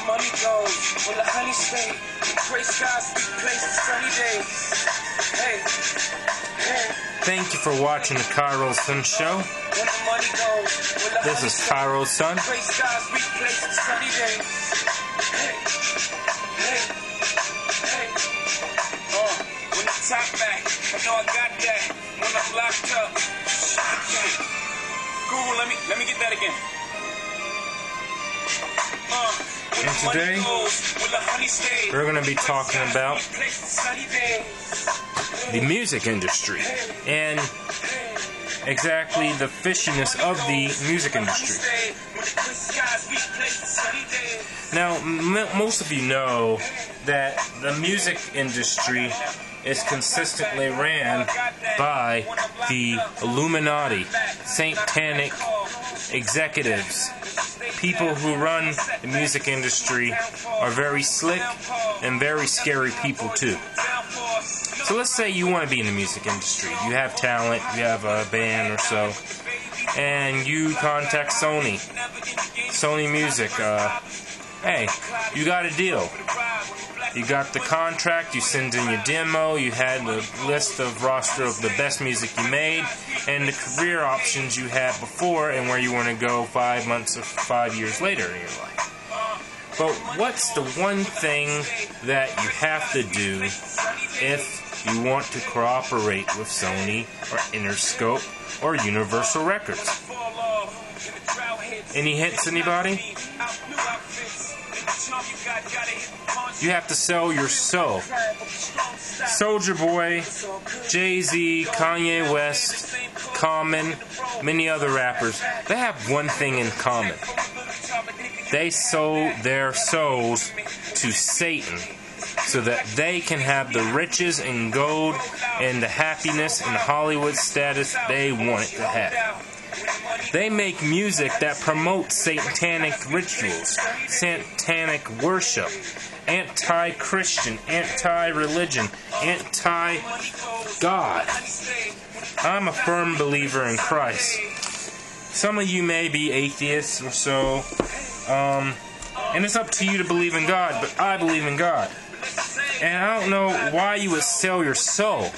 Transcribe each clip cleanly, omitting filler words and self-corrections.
Money goes, well the honey stay. Gray skies, sweet places, sunny days. Hey, hey. Thank you for watching the Kairosan Show. This is Kairosan. Gray skies, sweet places, sunny days. Hey, hey, hey. When the top back, I know I got that. When I'm locked up. Okay. Google, let me get that again. And today, we're going to be talking about the music industry and exactly the fishiness of the music industry. Now, most of you know that the music industry is consistently ran by the Illuminati, satanic executives. People who run the music industry are very slick and very scary people too. So let's say you want to be in the music industry. You have talent, you have a band or so, and you contact Sony Music. Hey, you got a deal. You got the contract, you send in your demo, you had the list of roster of the best music you made, and the career options you had before and where you want to go 5 months or 5 years later in your life. But what's the one thing that you have to do if you want to cooperate with Sony or Interscope or Universal Records? Any hints, anybody? You have to sell your soul. Soulja Boy, Jay-Z, Kanye West, Common, many other rappers, they have one thing in common. They sold their souls to Satan so that they can have the riches and gold and the happiness and Hollywood status they want it to have. They make music that promotes satanic rituals, satanic worship, anti-Christian, anti-religion, anti-God. I'm a firm believer in Christ. Some of you may be atheists or so, and it's up to you to believe in God, but I believe in God. And I don't know why you would sell your soul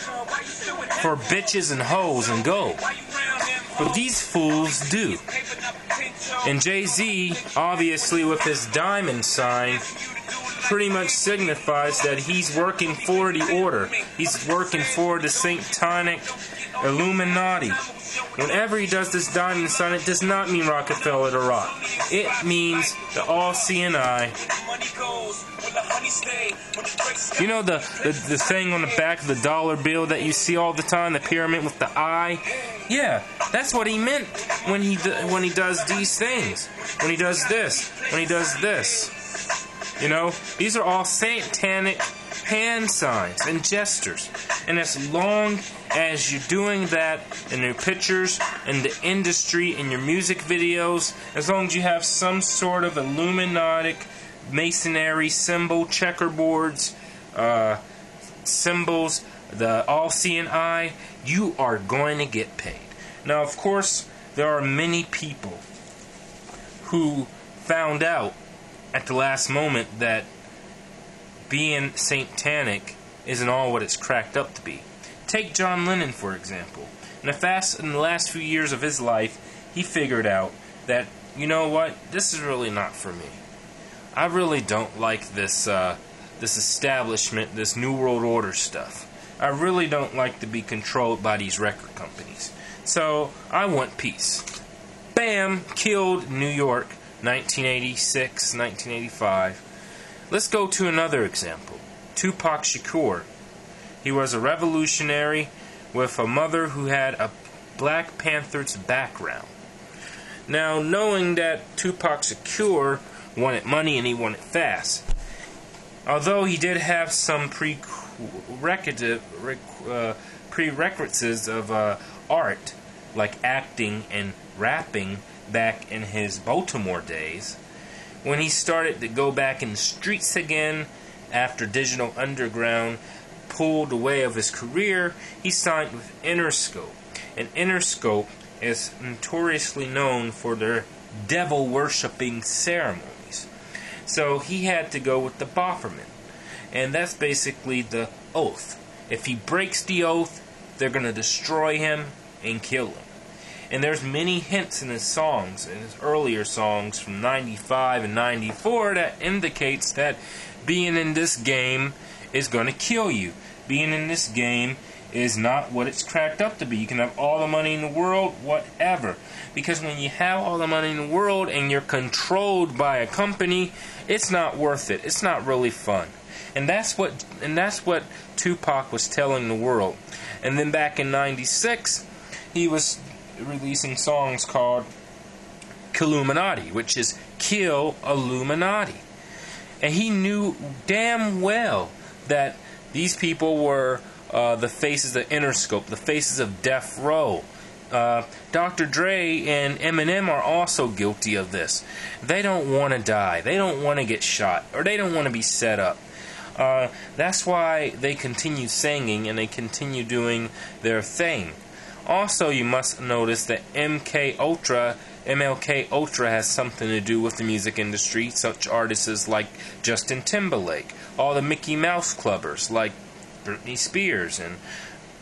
for bitches and hoes and gold. But these fools do. And Jay-Z, obviously with his diamond sign, pretty much signifies that he's working for the order. He's working for the satanic Illuminati. Whenever he does this diamond sign, it does not mean Rockefeller to rock. It means the all-seeing eye. You know the thing on the back of the dollar bill that you see all the time, the pyramid with the eye? Yeah, that's what he meant when he does these things. When he does this. When he does this. You know, these are all satanic hand signs and gestures. And as long as you're doing that in your pictures, in the industry, in your music videos, as long as you have some sort of Illuminati, masonry symbol, checkerboards, symbols, the all-seeing eye, you are going to get paid. Now, of course, there are many people who found out at the last moment that being satanic isn't all what it's cracked up to be. Take John Lennon, for example. In the last few years of his life, he figured out that, you know what, this is really not for me. I really don't like this this establishment, this New World Order stuff. I really don't like to be controlled by these record companies. So, I want peace. Bam! Killed New York, 1986, 1985. Let's go to another example. Tupac Shakur. He was a revolutionary with a mother who had a Black Panther's background. Now, knowing that Tupac Shakur wanted money and he wanted fast, although he did have some prerequisites of art, like acting and rapping back in his Baltimore days, when he started to go back in the streets again after Digital Underground pulled away of his career, he signed with Interscope. And Interscope is notoriously known for their devil-worshipping ceremonies. So he had to go with the Bofferman. And that's basically the oath. If he breaks the oath, they're going to destroy him and kill him. And there's many hints in his songs, in his earlier songs from 95 and 94, that indicates that being in this game is going to kill you. Being in this game is not what it's cracked up to be. You can have all the money in the world, whatever. Because when you have all the money in the world and you're controlled by a company, it's not worth it. It's not really fun. And that's what Tupac was telling the world. And then back in 96, he was releasing songs called Killuminati, which is Kill Illuminati. And he knew damn well that these people were the faces of Interscope, the faces of Death Row. Dr. Dre and Eminem are also guilty of this. They don't want to die. They don't want to get shot. Or they don't want to be set up. That's why they continue singing and they continue doing their thing. Also, you must notice that MK Ultra has something to do with the music industry. Such artists like Justin Timberlake, all the Mickey Mouse clubbers like Britney Spears and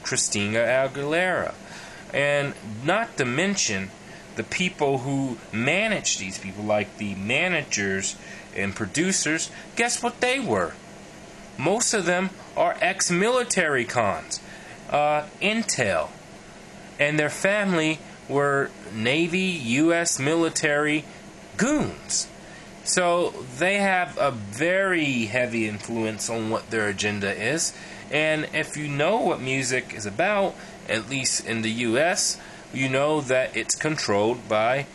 Christina Aguilera, and not to mention the people who manage these people, like the managers and producers. Guess what they were? Most of them are ex-military cons, Intel. And their family were Navy, U.S. military goons. So they have a very heavy influence on what their agenda is. And if you know what music is about, at least in the U.S., you know that it's controlled by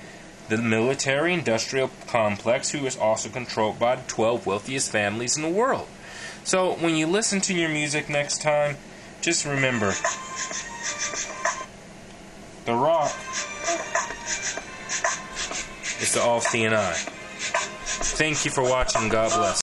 the military-industrial complex, who is also controlled by the 12 wealthiest families in the world. So when you listen to your music next time, just remember, The Rock is the all-seeing eye. Thank you for watching. God bless.